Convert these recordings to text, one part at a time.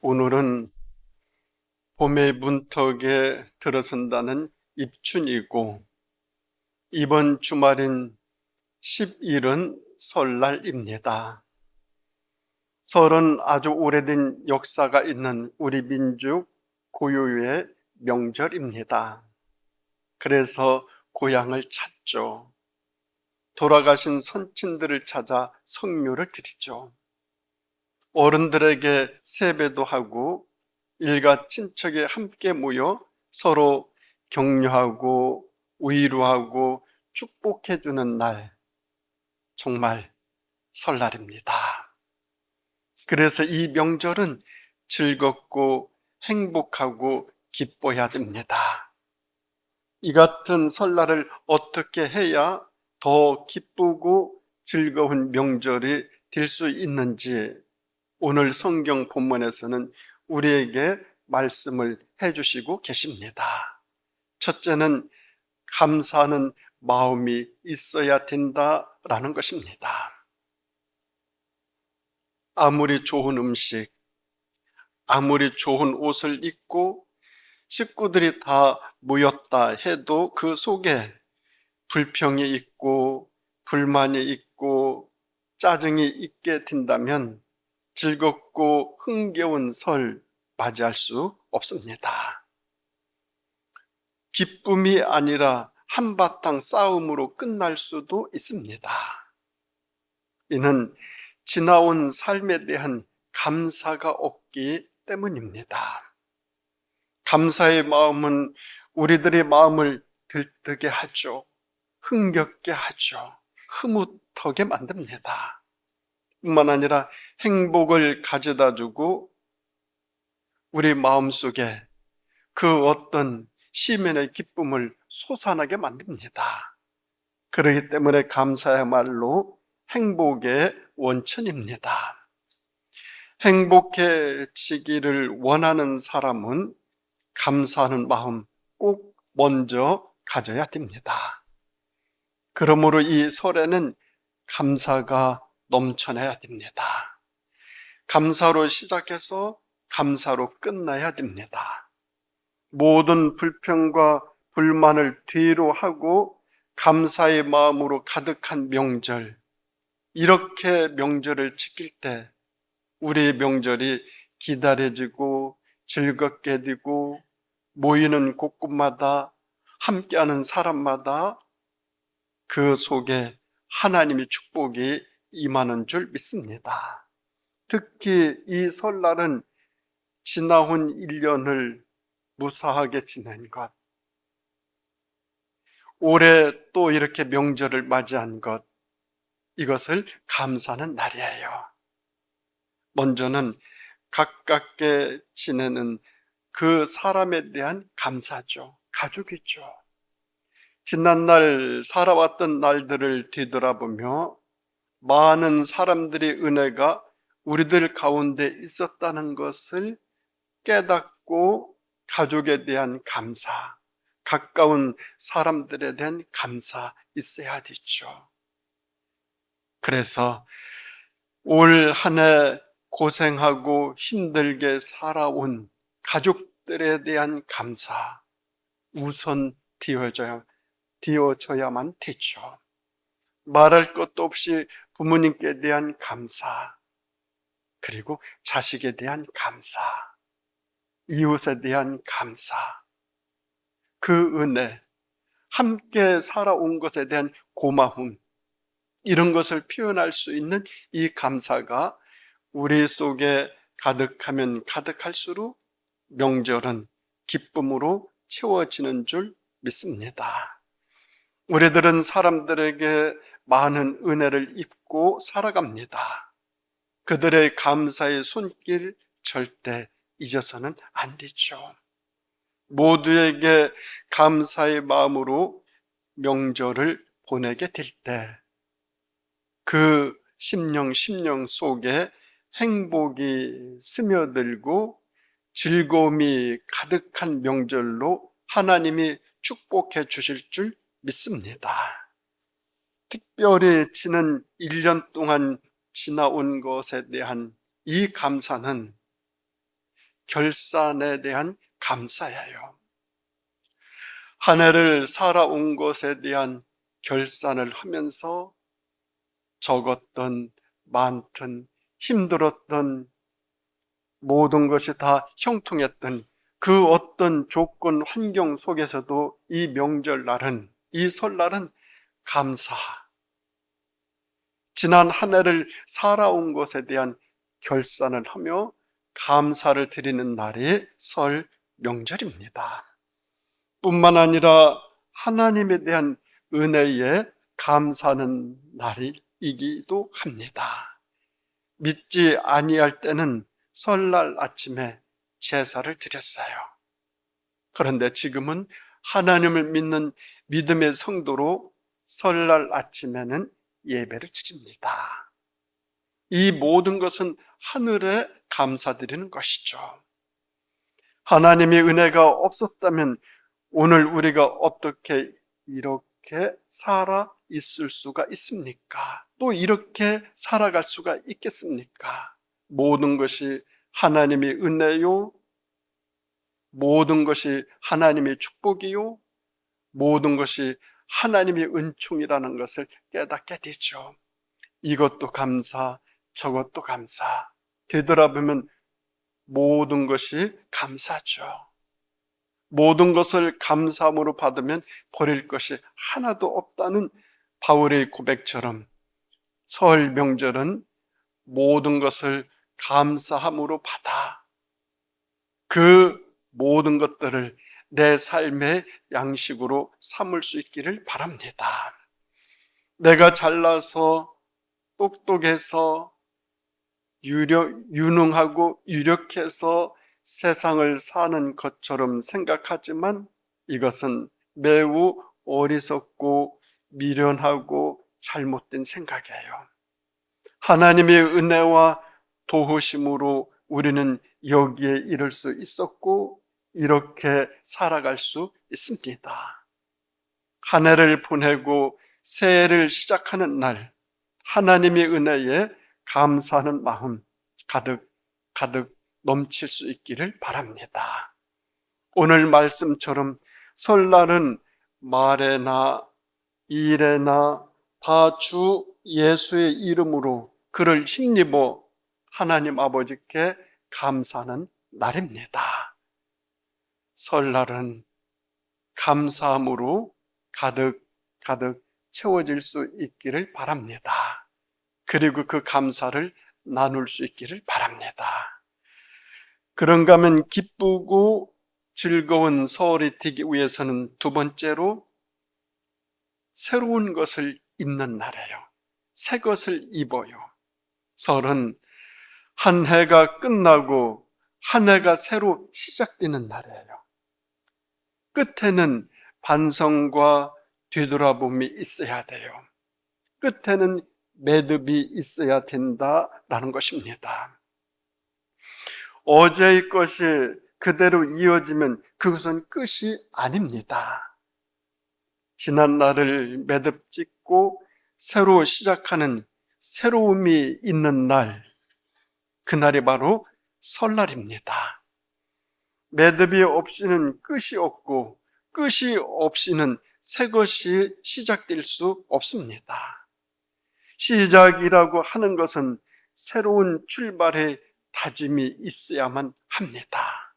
오늘은 봄의 문턱에 들어선다는 입춘이고 이번 주말인 10일은 설날입니다. 설은 아주 오래된 역사가 있는 우리 민족 고유의 명절입니다. 그래서 고향을 찾죠. 돌아가신 선친들을 찾아 성묘를 드리죠. 어른들에게 세배도 하고 일가 친척이 함께 모여 서로 격려하고 위로하고 축복해주는 날, 정말 설날입니다. 그래서 이 명절은 즐겁고 행복하고 기뻐야 됩니다. 이 같은 설날을 어떻게 해야 더 기쁘고 즐거운 명절이 될 수 있는지 오늘 성경 본문에서는 우리에게 말씀을 해주시고 계십니다. 첫째는 감사하는 마음이 있어야 된다라는 것입니다. 아무리 좋은 음식, 아무리 좋은 옷을 입고 식구들이 다 모였다 해도 그 속에 불평이 있고 불만이 있고 짜증이 있게 된다면 즐겁고 흥겨운 설 맞이할 수 없습니다. 기쁨이 아니라 한바탕 싸움으로 끝날 수도 있습니다. 이는 지나온 삶에 대한 감사가 없기 때문입니다. 감사의 마음은 우리들의 마음을 들뜨게 하죠. 흥겹게 하죠. 흐뭇하게 만듭니다. 뿐만 아니라 행복을 가져다 주고 우리 마음속에 그 어떤 시민의 기쁨을 솟아나게 만듭니다. 그렇기 때문에 감사야말로 행복의 원천입니다. 행복해지기를 원하는 사람은 감사하는 마음 꼭 먼저 가져야 됩니다. 그러므로 이 설에는 감사가 넘쳐나야 됩니다. 감사로 시작해서 감사로 끝나야 됩니다. 모든 불평과 불만을 뒤로 하고 감사의 마음으로 가득한 명절, 이렇게 명절을 지킬 때 우리의 명절이 기다려지고 즐겁게 되고 모이는 곳곳마다 함께하는 사람마다 그 속에 하나님의 축복이 임하는 줄 믿습니다. 특히 이 설날은 지나온 1년을 무사하게 지낸 것, 올해 또 이렇게 명절을 맞이한 것, 이것을 감사하는 날이에요. 먼저는 가깝게 지내는 그 사람에 대한 감사죠. 가족이죠. 지난날 살아왔던 날들을 뒤돌아보며 많은 사람들의 은혜가 우리들 가운데 있었다는 것을 깨닫고 가족에 대한 감사, 가까운 사람들에 대한 감사 있어야 되죠. 그래서 올 한 해 고생하고 힘들게 살아온 가족들에 대한 감사 우선 띄워줘야만 되죠. 말할 것도 없이 부모님께 대한 감사, 그리고 자식에 대한 감사, 이웃에 대한 감사, 그 은혜, 함께 살아온 것에 대한 고마움, 이런 것을 표현할 수 있는 이 감사가 우리 속에 가득하면 가득할수록 명절은 기쁨으로 채워지는 줄 믿습니다. 우리들은 사람들에게 많은 은혜를 입고 살아갑니다. 그들의 감사의 손길 절대 잊어서는 안 되죠. 모두에게 감사의 마음으로 명절을 보내게 될 때 그 심령 속에 행복이 스며들고 즐거움이 가득한 명절로 하나님이 축복해 주실 줄 믿습니다. 특별히 지난 1년 동안 지나온 것에 대한 이 감사는 결산에 대한 감사예요. 한 해를 살아온 것에 대한 결산을 하면서 적었던, 많던, 힘들었던, 모든 것이 다 형통했던 그 어떤 조건, 환경 속에서도 이 명절날은, 이 설날은 감사, 지난 한 해를 살아온 것에 대한 결산을 하며 감사를 드리는 날이 설 명절입니다. 뿐만 아니라 하나님에 대한 은혜에 감사하는 날이기도 합니다. 믿지 아니할 때는 설날 아침에 제사를 드렸어요. 그런데 지금은 하나님을 믿는 믿음의 성도로 설날 아침에는 예배를 드립니다. 이 모든 것은 하늘에 감사드리는 것이죠. 하나님의 은혜가 없었다면 오늘 우리가 어떻게 이렇게 살아 있을 수가 있습니까? 또 이렇게 살아갈 수가 있겠습니까? 모든 것이 하나님의 은혜요, 모든 것이 하나님의 축복이요, 모든 것이 하나님의 은총이라는 것을 깨닫게 되죠. 이것도 감사, 저것도 감사. 되돌아보면 모든 것이 감사죠. 모든 것을 감사함으로 받으면 버릴 것이 하나도 없다는 바울의 고백처럼 설 명절은 모든 것을 감사함으로 받아 그 모든 것들을 내 삶의 양식으로 삼을 수 있기를 바랍니다. 내가 잘나서 똑똑해서 유능하고 유력해서 세상을 사는 것처럼 생각하지만 이것은 매우 어리석고 미련하고 잘못된 생각이에요. 하나님의 은혜와 도우심으로 우리는 여기에 이를 수 있었고 이렇게 살아갈 수 있습니다. 한 해를 보내고 새해를 시작하는 날, 하나님의 은혜에 감사하는 마음 가득 넘칠 수 있기를 바랍니다. 오늘 말씀처럼 설날은 말에나 일에나 다 주 예수의 이름으로 그를 힘입어 하나님 아버지께 감사하는 날입니다. 설날은 감사함으로 가득 채워질 수 있기를 바랍니다. 그리고 그 감사를 나눌 수 있기를 바랍니다. 그런가 하면 기쁘고 즐거운 설이 되기 위해서는 두 번째로 새로운 것을 입는 날이에요. 새 것을 입어요. 설은 한 해가 끝나고 한 해가 새로 시작되는 날이에요. 끝에는 반성과 되돌아봄이 있어야 돼요. 끝에는 매듭이 있어야 된다라는 것입니다. 어제의 것이 그대로 이어지면 그것은 끝이 아닙니다. 지난 날을 매듭 짓고 새로 시작하는 새로움이 있는 날, 그날이 바로 설날입니다. 매듭이 없이는 끝이 없고 끝이 없이는 새 것이 시작될 수 없습니다. 시작이라고 하는 것은 새로운 출발의 다짐이 있어야만 합니다.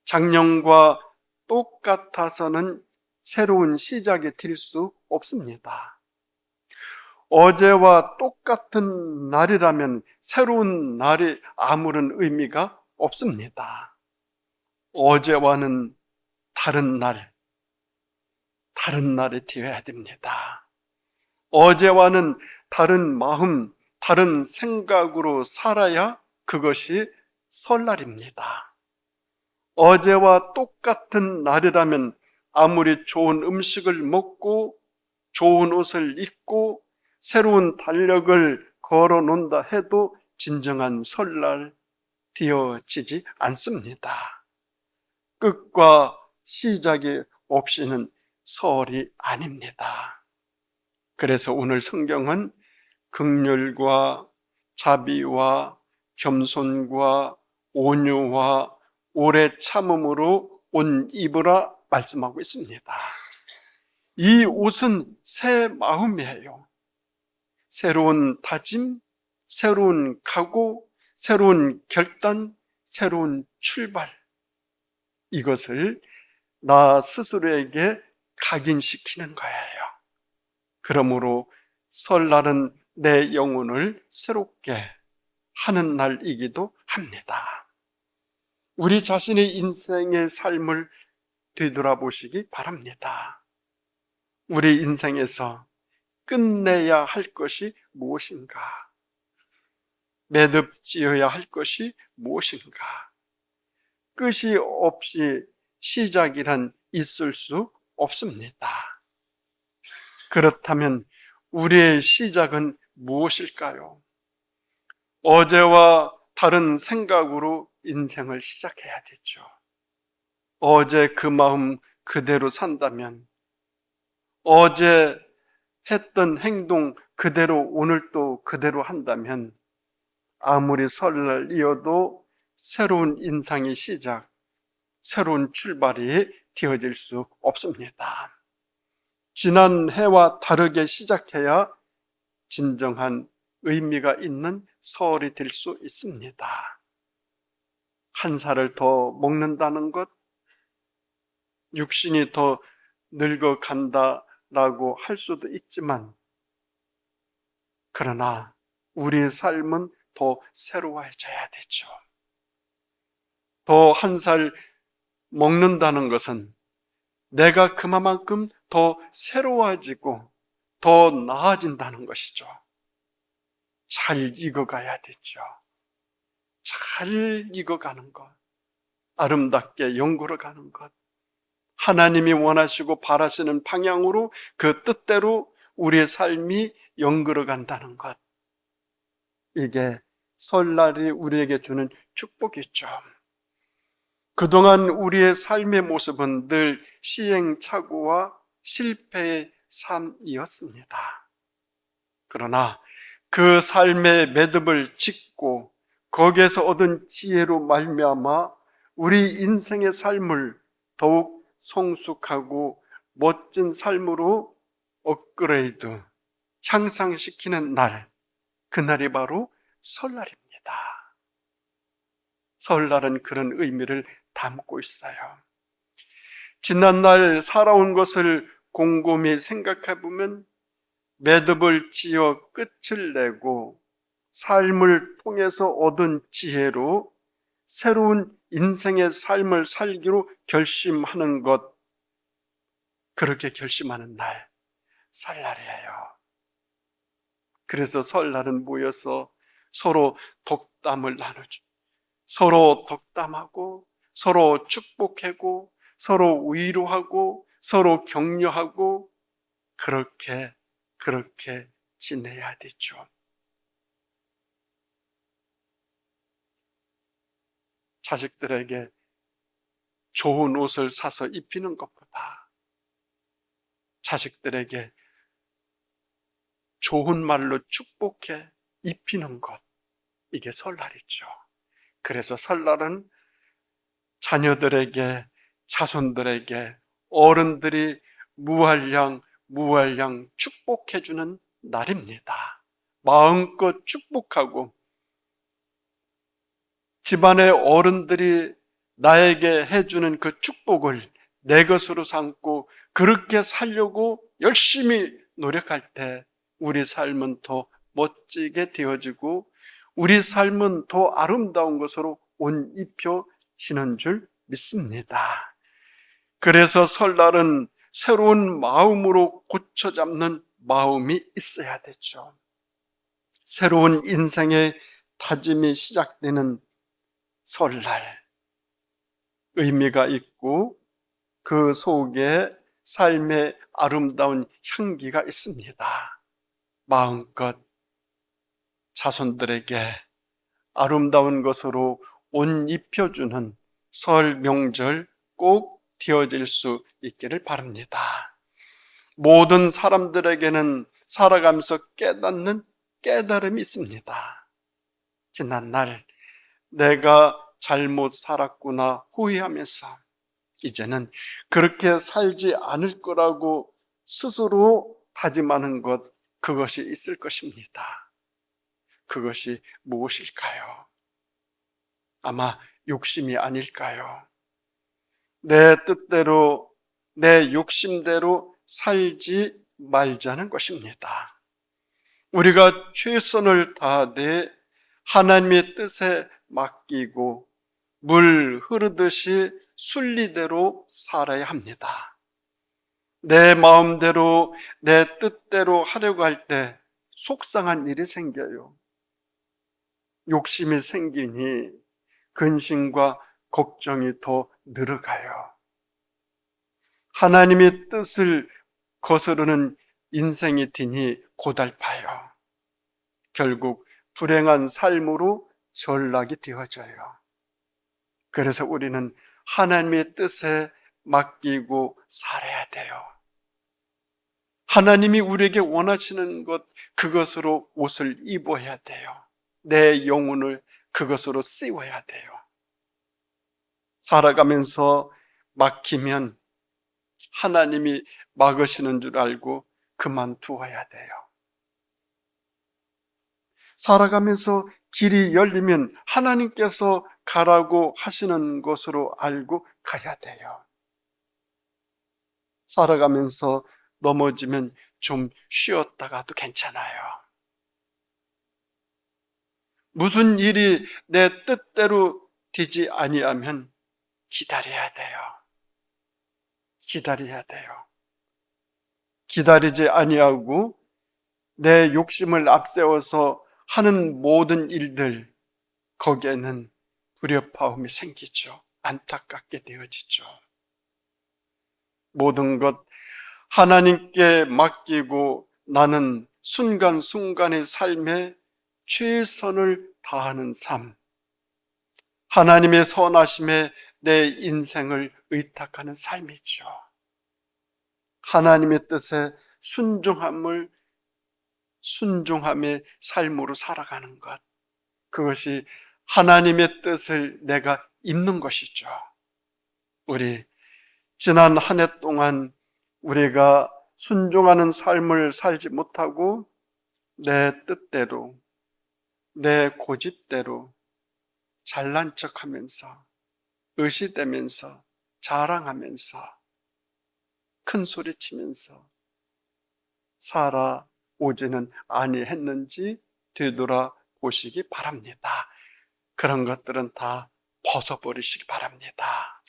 작년과 똑같아서는 새로운 시작이 될 수 없습니다. 어제와 똑같은 날이라면 새로운 날이 아무런 의미가 없습니다. 어제와는 다른 날이 되어야 됩니다. 어제와는 다른 마음, 다른 생각으로 살아야 그것이 설날입니다. 어제와 똑같은 날이라면 아무리 좋은 음식을 먹고 좋은 옷을 입고 새로운 달력을 걸어 놓는다 해도 진정한 설날 되어지지 않습니다. 끝과 시작이 없이는 설이 아닙니다. 그래서 오늘 성경은 긍휼과 자비와 겸손과 온유와 오래 참음으로 옷 입으라 말씀하고 있습니다. 이 옷은 새 마음이에요. 새로운 다짐, 새로운 각오, 새로운 결단, 새로운 출발. 이것을 나 스스로에게 각인시키는 거예요. 그러므로 설날은 내 영혼을 새롭게 하는 날이기도 합니다. 우리 자신의 인생의 삶을 되돌아보시기 바랍니다. 우리 인생에서 끝내야 할 것이 무엇인가? 매듭 지어야 할 것이 무엇인가? 끝이 없이 시작이란 있을 수 없습니다. 그렇다면 우리의 시작은 무엇일까요? 어제와 다른 생각으로 인생을 시작해야 되죠. 어제 그 마음 그대로 산다면, 어제 했던 행동 그대로 오늘 또 그대로 한다면 아무리 설날이어도 새로운 인생의 시작, 새로운 출발이 되어질 수 없습니다. 지난 해와 다르게 시작해야 진정한 의미가 있는 설이 될 수 있습니다. 한 살을 더 먹는다는 것, 육신이 더 늙어간다라고 할 수도 있지만, 그러나 우리의 삶은 더 새로워져야 되죠. 더 한 살 먹는다는 것은 내가 그만큼 더 새로워지고 더 나아진다는 것이죠. 잘 익어가야 되죠. 잘 익어가는 것, 아름답게 연구러가는 것, 하나님이 원하시고 바라시는 방향으로 그 뜻대로 우리의 삶이 연결어간다는 것, 이게 설날이 우리에게 주는 축복이죠. 그동안 우리의 삶의 모습은 늘 시행착오와 실패의 삶이었습니다. 그러나 그 삶의 매듭을 짓고 거기에서 얻은 지혜로 말미암아 우리 인생의 삶을 더욱 성숙하고 멋진 삶으로 업그레이드, 향상시키는 날, 그날이 바로 설날입니다. 설날은 그런 의미를 담고 있어요. 지난날 살아온 것을 곰곰이 생각해 보면 매듭을 지어 끝을 내고 삶을 통해서 얻은 지혜로 새로운 인생의 삶을 살기로 결심하는 것, 그렇게 결심하는 날, 설날이에요. 그래서 설날은 모여서 서로 덕담을 나누죠. 서로 덕담하고, 서로 축복하고, 서로 위로하고, 서로 격려하고, 그렇게 지내야 되죠. 자식들에게 좋은 옷을 사서 입히는 것보다 자식들에게 좋은 말로 축복해 입히는 것, 이게 설날이죠. 그래서 설날은 자녀들에게, 자손들에게 어른들이 무한량 축복해주는 날입니다. 마음껏 축복하고 집안의 어른들이 나에게 해주는 그 축복을 내 것으로 삼고 그렇게 살려고 열심히 노력할 때 우리 삶은 더 멋지게 되어지고 우리 삶은 더 아름다운 것으로 옷 입혀지는 줄 믿습니다. 그래서 설날은 새로운 마음으로 고쳐 잡는 마음이 있어야 되죠. 새로운 인생의 다짐이 시작되는 설날, 의미가 있고 그 속에 삶의 아름다운 향기가 있습니다. 마음껏 자손들에게 아름다운 것으로 옷 입혀주는 설 명절 꼭 되어질 수 있기를 바랍니다. 모든 사람들에게는 살아가면서 깨닫는 깨달음이 있습니다. 지난날 내가 잘못 살았구나 후회하면서 이제는 그렇게 살지 않을 거라고 스스로 다짐하는 것, 그것이 있을 것입니다. 그것이 무엇일까요? 아마 욕심이 아닐까요? 내 뜻대로, 내 욕심대로 살지 말자는 것입니다. 우리가 최선을 다해 하나님의 뜻에 맡기고 물 흐르듯이 순리대로 살아야 합니다. 내 마음대로, 내 뜻대로 하려고 할 때 속상한 일이 생겨요. 욕심이 생기니 근심과 걱정이 더 늘어가요. 하나님의 뜻을 거스르는 인생이 되니 고달파요. 결국 불행한 삶으로 전락이 되어져요. 그래서 우리는 하나님의 뜻에 맡기고 살아야 돼요. 하나님이 우리에게 원하시는 것, 그것으로 옷을 입어야 돼요. 내 영혼을 그것으로 씌워야 돼요. 살아가면서 막히면 하나님이 막으시는 줄 알고 그만두어야 돼요. 살아가면서 길이 열리면 하나님께서 가라고 하시는 곳으로 알고 가야 돼요. 살아가면서 넘어지면 좀 쉬었다가도 괜찮아요. 무슨 일이 내 뜻대로 되지 아니하면 기다려야 돼요. 기다려야 돼요. 기다리지 아니하고 내 욕심을 앞세워서 하는 모든 일들, 거기에는 불협화음이 생기죠. 안타깝게 되어지죠. 모든 것 하나님께 맡기고 나는 순간순간의 삶에 최선을 다하는 삶, 하나님의 선하심에 내 인생을 의탁하는 삶이죠. 하나님의 뜻에 순종함의 삶으로 살아가는 것, 그것이 하나님의 뜻을 내가 입는 것이죠. 우리 지난 한 해 동안 우리가 순종하는 삶을 살지 못하고 내 뜻대로, 내 고집대로 잘난 척하면서, 의시되면서, 자랑하면서, 큰 소리치면서 살아오지는 아니했는지 되돌아보시기 바랍니다. 그런 것들은 다 벗어버리시기 바랍니다.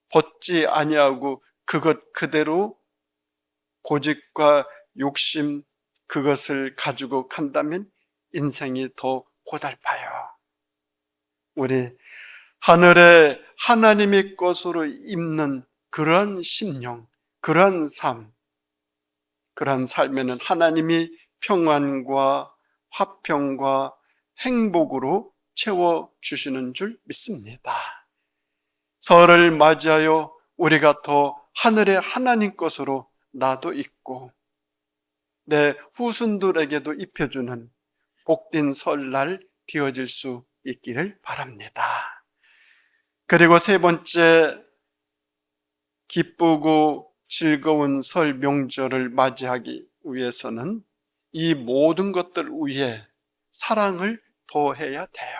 벗지 아니하고 그것 그대로 고집과 욕심, 그것을 가지고 간다면 인생이 더 고달파요. 우리 하늘에 하나님의 것으로 입는 그런 심령, 그런 삶, 그런 삶에는 하나님이 평안과 화평과 행복으로 채워주시는 줄 믿습니다. 설을 맞이하여 우리가 더 하늘의 하나님 것으로 나도 있고 내 후손들에게도 입혀주는 복된 설날 되어질 수 있기를 바랍니다. 그리고 세 번째, 기쁘고 즐거운 설 명절을 맞이하기 위해서는 이 모든 것들 위에 사랑을 더해야 돼요.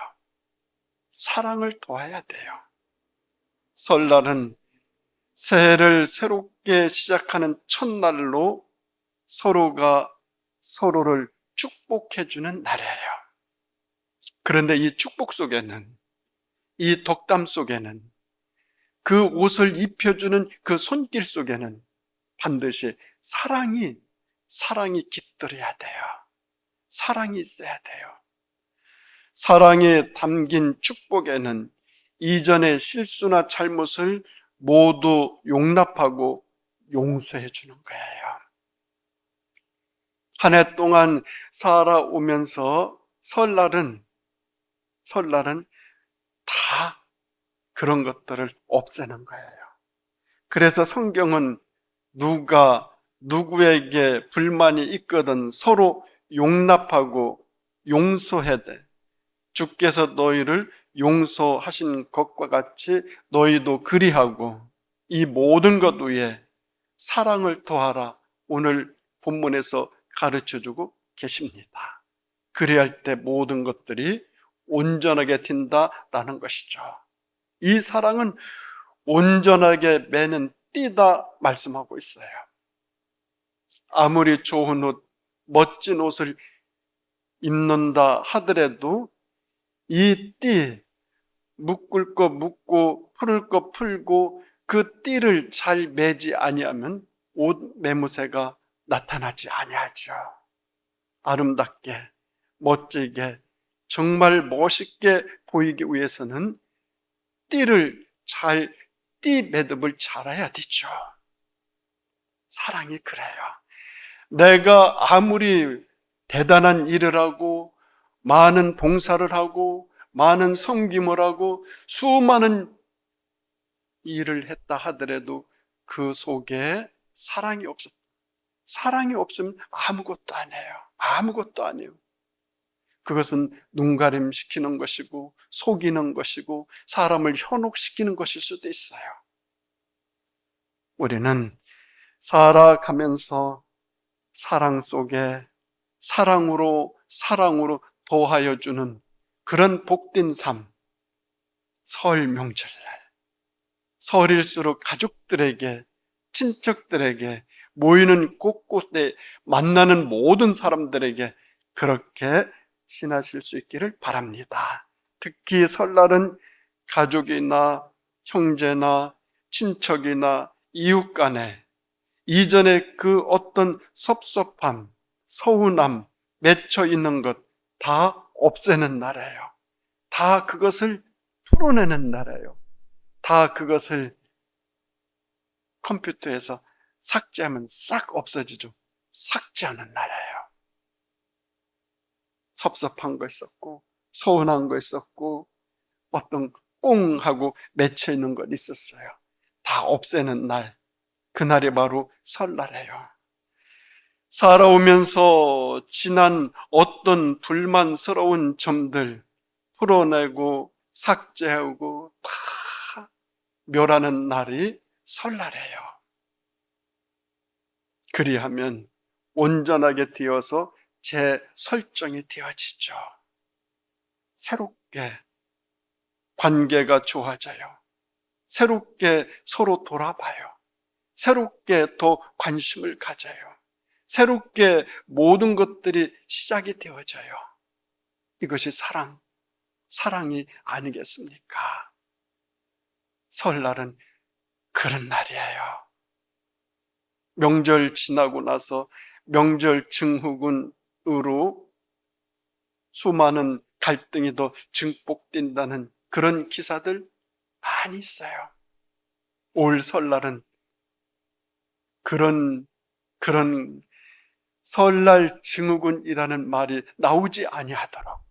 사랑을 더해야 돼요. 설날은 새해를 새롭게 시작하는 첫날로 서로가 서로를 축복해주는 날이에요. 그런데 이 축복 속에는, 이 덕담 속에는, 그 옷을 입혀주는 그 손길 속에는 반드시 사랑이 깃들어야 돼요. 사랑이 있어야 돼요. 사랑에 담긴 축복에는 이전의 실수나 잘못을 모두 용납하고 용서해 주는 거예요. 한 해 동안 살아오면서 설날은 다 그런 것들을 없애는 거예요. 그래서 성경은 누가 누구에게 불만이 있거든 서로 용납하고 용서해야 돼. 주께서 너희를 용서하신 것과 같이 너희도 그리하고 이 모든 것 위에 사랑을 더하라. 오늘 본문에서 가르쳐주고 계십니다. 그리할 때 모든 것들이 온전하게 된다라는 것이죠. 이 사랑은 온전하게 매는 띠다 말씀하고 있어요. 아무리 좋은 옷, 멋진 옷을 입는다 하더라도 이 띠, 묶을 거 묶고 풀을 거 풀고 그 띠를 잘 매지 아니하면 옷 매무새가 나타나지 아니하죠. 아름답게, 멋지게, 정말 멋있게 보이기 위해서는 띠 매듭을 잘해야 되죠. 사랑이 그래요. 내가 아무리 대단한 일을 하고 많은 봉사를 하고 많은 섬김을 하고 수많은 일을 했다 하더라도 그 속에 사랑이 없으면 아무것도 아니에요. 아무것도 아니에요. 그것은 눈가림시키는 것이고 속이는 것이고 사람을 현혹시키는 것일 수도 있어요. 우리는 살아가면서 사랑 속에 사랑으로 더하여 주는 그런 복된 삶, 설 명절날, 설일수록 가족들에게, 친척들에게, 모이는 곳곳에 만나는 모든 사람들에게 그렇게 지나실 수 있기를 바랍니다. 특히 설날은 가족이나 형제나 친척이나 이웃 간에 이전에 그 어떤 섭섭함, 서운함, 맺혀 있는 것 다 없애는 날이에요. 다 그것을 풀어내는 날이에요. 다 그것을 컴퓨터에서 삭제하면 싹 없어지죠. 삭제하는 날이에요. 섭섭한 거 있었고 서운한 거 있었고 어떤 꽁하고 맺혀 있는 것 있었어요. 다 없애는 날, 그날이 바로 설날이에요. 살아오면서 지난 어떤 불만스러운 점들 풀어내고 삭제하고 다 멸하는 날이 설날이에요. 그리하면 온전하게 되어서 재설정이 되어지죠. 새롭게 관계가 좋아져요. 새롭게 서로 돌아봐요. 새롭게 더 관심을 가져요. 새롭게 모든 것들이 시작이 되어져요. 이것이 사랑이 아니겠습니까? 설날은 그런 날이에요. 명절 지나고 나서 명절 증후군으로 수많은 갈등이 더 증폭된다는 그런 기사들 많이 있어요. 올 설날은 그런 설날 증후군이라는 말이 나오지 아니하도록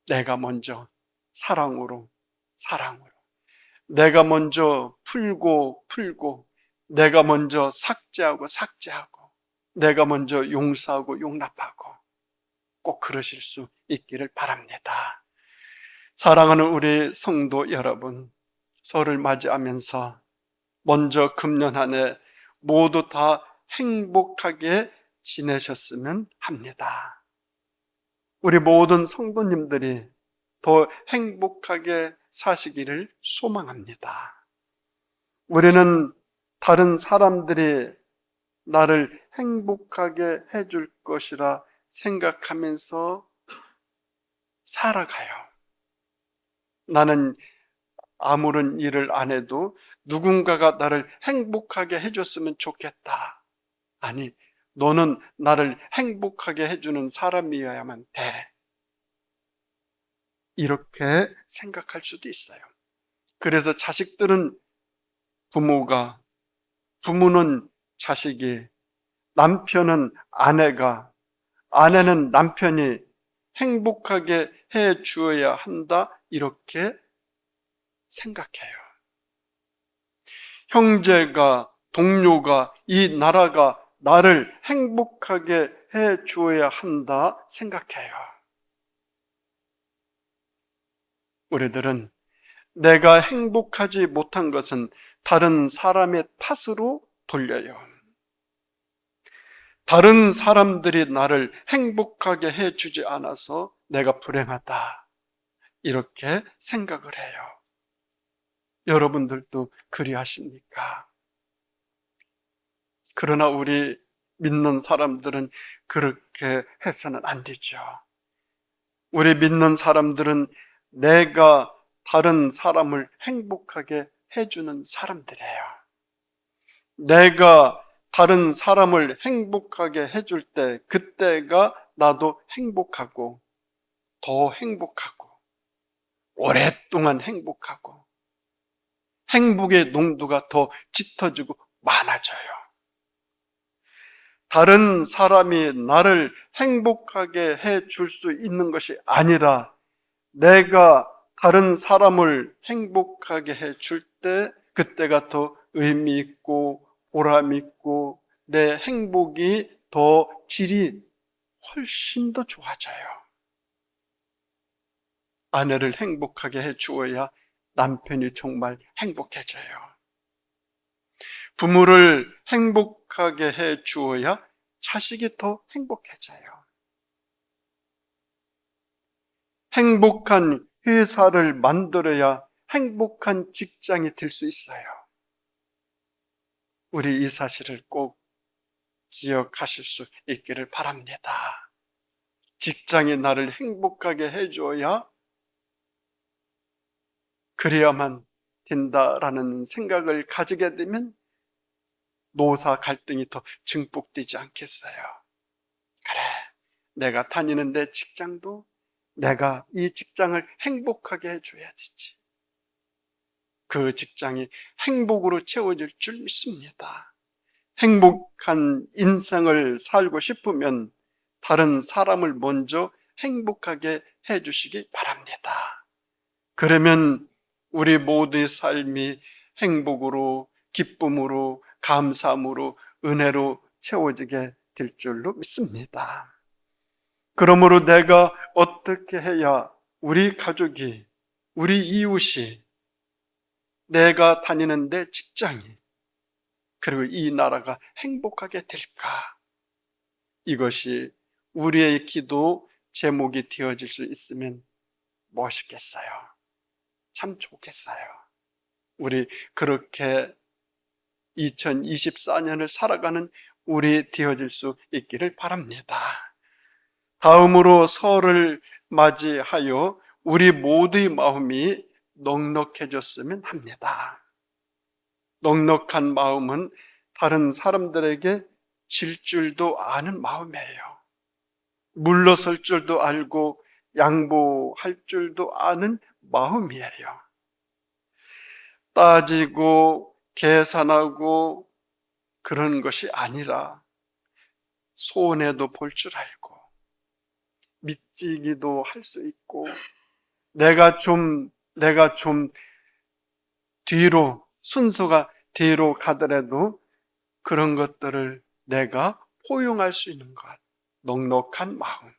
내가 먼저 사랑으로 내가 먼저 풀고 내가 먼저 삭제하고 내가 먼저 용서하고 용납하고 꼭 그러실 수 있기를 바랍니다. 사랑하는 우리 성도 여러분, 설을 맞이하면서 먼저 금년 한 해 모두 다 행복하게 지내셨으면 합니다. 우리 모든 성도님들이 더 행복하게 사시기를 소망합니다. 우리는 다른 사람들이 나를 행복하게 해줄 것이라 생각하면서 살아가요. 나는 아무런 일을 안 해도 누군가가 나를 행복하게 해줬으면 좋겠다. 아니, 너는 나를 행복하게 해주는 사람이어야만 돼. 이렇게 생각할 수도 있어요. 그래서 자식들은 부모는 자식이, 남편은 아내가, 아내는 남편이 행복하게 해 주어야 한다. 이렇게 생각해요. 형제가, 동료가, 이 나라가 나를 행복하게 해 주어야 한다 생각해요. 우리들은 내가 행복하지 못한 것은 다른 사람의 탓으로 돌려요. 다른 사람들이 나를 행복하게 해주지 않아서 내가 불행하다, 이렇게 생각을 해요. 여러분들도 그리하십니까? 그러나 우리 믿는 사람들은 그렇게 해서는 안 되죠. 우리 믿는 사람들은 내가 다른 사람을 행복하게 해주는 사람들이에요. 내가 다른 사람을 행복하게 해줄 때 그때가 나도 행복하고 더 행복하고 오랫동안 행복하고 행복의 농도가 더 짙어지고 많아져요. 다른 사람이 나를 행복하게 해줄 수 있는 것이 아니라 내가 다른 사람을 행복하게 해줄 때 그때가 더 의미 있고 보람 있고 내 행복이 더 질이 훨씬 더 좋아져요. 아내를 행복하게 해주어야 남편이 정말 행복해져요. 부모를 행복하게 해주어야 자식이 더 행복해져요. 행복한 회사를 만들어야 행복한 직장이 될 수 있어요. 우리 이 사실을 꼭 기억하실 수 있기를 바랍니다. 직장이 나를 행복하게 해줘야 그래야만 된다라는 생각을 가지게 되면 노사 갈등이 더 증폭되지 않겠어요? 그래, 내가 다니는 내 직장도 내가 이 직장을 행복하게 해줘야 되지. 그 직장이 행복으로 채워질 줄 믿습니다. 행복한 인생을 살고 싶으면 다른 사람을 먼저 행복하게 해주시기 바랍니다. 그러면 우리 모두의 삶이 행복으로, 기쁨으로, 감사함으로, 은혜로 채워지게 될 줄로 믿습니다. 그러므로 내가 어떻게 해야 우리 가족이, 우리 이웃이, 내가 다니는 데 직장이, 그리고 이 나라가 행복하게 될까? 이것이 우리의 기도 제목이 되어질 수 있으면 멋있겠어요. 참 좋겠어요. 우리 그렇게 2024년을 살아가는 우리 되어질 수 있기를 바랍니다. 다음으로 설을 맞이하여 우리 모두의 마음이 넉넉해졌으면 합니다. 넉넉한 마음은 다른 사람들에게 질 줄도 아는 마음이에요. 물러설 줄도 알고 양보할 줄도 아는 마음이에요. 따지고 계산하고 그런 것이 아니라 손해도 볼 줄 알고 미치기도 할 수 있고 내가 좀 뒤로 순서가 뒤로 가더라도 그런 것들을 내가 포용할 수 있는 것, 넉넉한 마음.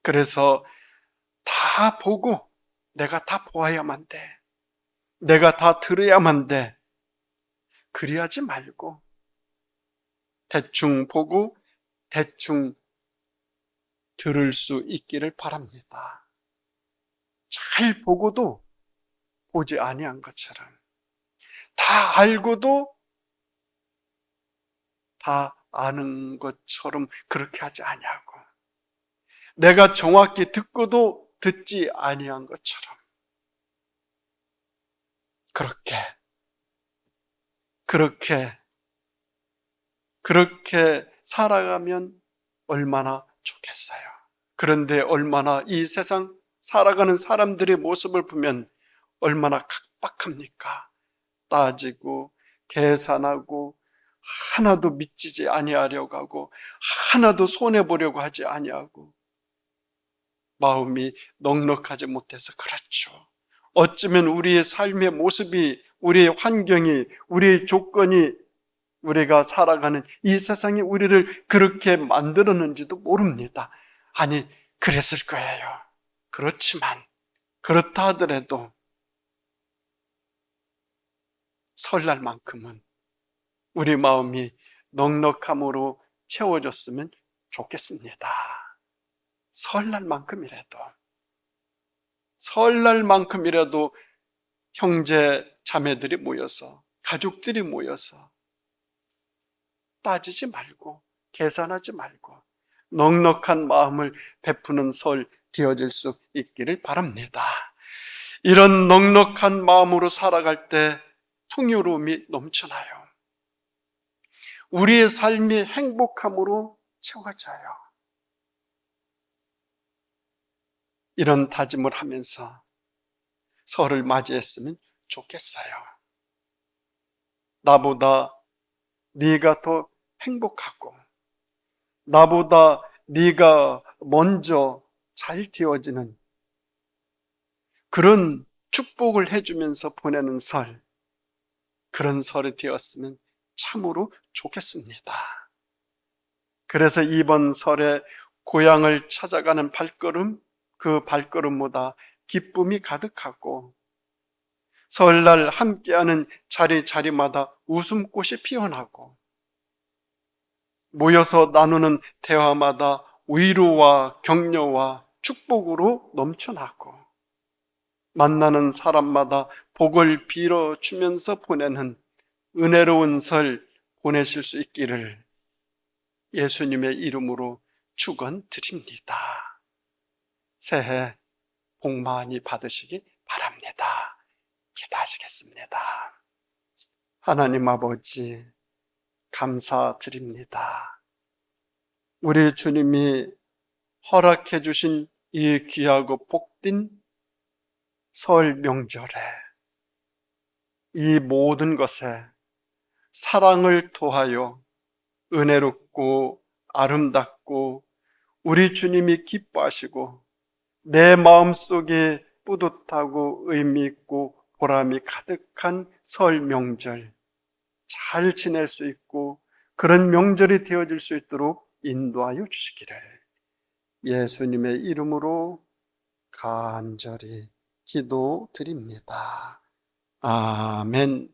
그래서 다 보고 내가 다 보아야만 돼. 내가 다 들어야만 돼. 그리하지 말고 대충 보고 대충 들을 수 있기를 바랍니다. 잘 보고도 보지 아니한 것처럼, 다 알고도 다 아는 것처럼 그렇게 하지 아니하고, 내가 정확히 듣고도 듣지 아니한 것처럼 그렇게 살아가면 얼마나 좋겠어요. 그런데 얼마나 이 세상 살아가는 사람들의 모습을 보면 얼마나 각박합니까? 따지고 계산하고 하나도 미치지 아니하려고 하고 하나도 손해보려고 하지 아니하고 마음이 넉넉하지 못해서 그렇죠. 어쩌면 우리의 삶의 모습이, 우리의 환경이, 우리의 조건이, 우리가 살아가는 이 세상이 우리를 그렇게 만들었는지도 모릅니다. 아니, 그랬을 거예요. 그렇다 하더라도 설날만큼은 우리 마음이 넉넉함으로 채워졌으면 좋겠습니다. 설날만큼이라도 형제 자매들이 모여서, 가족들이 모여서 따지지 말고 계산하지 말고 넉넉한 마음을 베푸는 설 되어질 수 있기를 바랍니다. 이런 넉넉한 마음으로 살아갈 때 풍요로움이 넘쳐나요. 우리의 삶이 행복함으로 채워져요. 이런 다짐을 하면서 설을 맞이했으면 좋겠어요. 나보다 네가 더 행복하고 나보다 네가 먼저 잘 되어지는 그런 축복을 해주면서 보내는 설, 그런 설이 되었으면 참으로 좋겠습니다. 그래서 이번 설에 고향을 찾아가는 발걸음, 그 발걸음보다 기쁨이 가득하고 설날 함께하는 자리자리마다 웃음꽃이 피어나고 모여서 나누는 대화마다 위로와 격려와 축복으로 넘쳐나고 만나는 사람마다 복을 빌어주면서 보내는 은혜로운 설 보내실 수 있기를 예수님의 이름으로 축원드립니다. 새해 복 많이 받으시기 바랍니다. 기도하시겠습니다. 하나님 아버지, 감사드립니다. 우리 주님이 허락해 주신 이 귀하고 복된 설 명절에 이 모든 것에 사랑을 토하여 은혜롭고 아름답고 우리 주님이 기뻐하시고 내 마음속에 뿌듯하고 의미 있고 보람이 가득한 설 명절 잘 지낼 수 있고 그런 명절이 되어질 수 있도록 인도하여 주시기를 예수님의 이름으로 간절히 기도드립니다. 아멘.